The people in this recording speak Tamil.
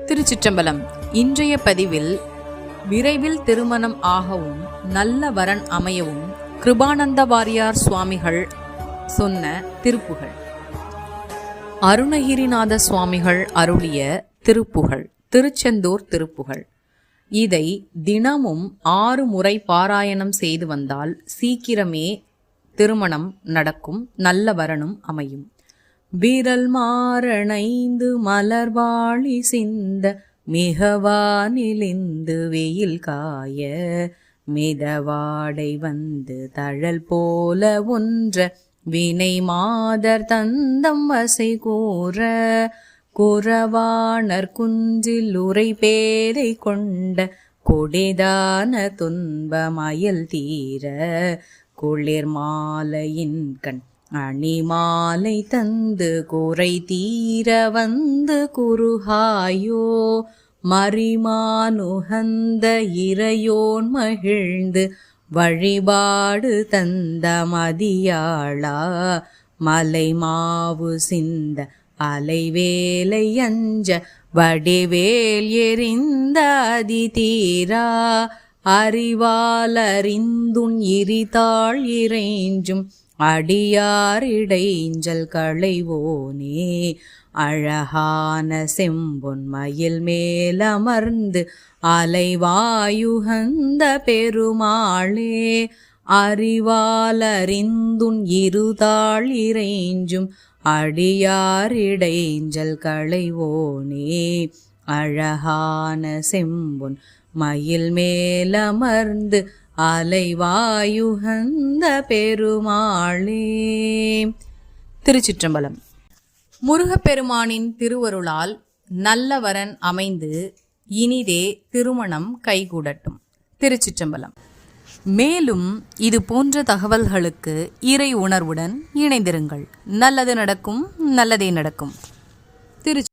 திருச்சிற்றம்பலம். இன்றைய பதிவில் விரைவில் திருமணம் ஆகவும் நல்ல வரன் அமையவும் கிருபானந்த வாரியார் சுவாமிகள் சொன்ன திருப்புகழ். அருணகிரிநாத சுவாமிகள் அருளிய திருப்புகழ், திருச்செந்தூர் திருப்புகழ். இதை தினமும் 6 முறை பாராயணம் செய்து வந்தால் சீக்கிரமே திருமணம் நடக்கும், நல்ல வரனும் அமையும். விரல் மாறணைந்து மலர்வாழி சிந்த மிகவானிலிந்து வெயில் காய மிதவாடை வந்து தழல் போல ஒன்ற வினை மாதர் தந்தம் வசை கூற குறவாணர் குஞ்சில் உரை பேதை கொண்ட கொடிதான துன்பமயல் தீர குளிர் மாலையின் கண் அணிமாலை தந்து குறை தீர வந்து குறுகாயோ மரிமானுகந்த இறையோன் மகிழ்ந்து வழிபாடு தந்த மதியாளா மலை மாவு சிந்த அலைவேலை அஞ்ச வடிவேல் எறிந்த அதி தீரா அறிவாலறிந்துன் இரிதாள் இறைஞ்சும் அடியாரிடைஞ்சல் களைவோனே அழகான செம்பொன் மயில் மேலமர்ந்து அலைவாயுகந்த பெருமாளே அறிவாலறிந்துன் இருதாள் இறைஞ்சும் அடியாரிடைஞ்சல் களைவோனே அழகான செம்பொன் மயில் மேலமர்ந்து அலைவாயுகந்த பெருமாளே. திருச்சிற்றம்பலம். முருகப்பெருமானின் திருவருளால் நல்ல வரன் அமைந்து இனிதே திருமணம் கைகூடட்டும். திருச்சிற்றம்பலம். மேலும் இது போன்ற தகவல்களுக்கு இறை உணர்வுடன் இணைந்திருங்கள். நல்லது நடக்கும், நல்லதே நடக்கும்.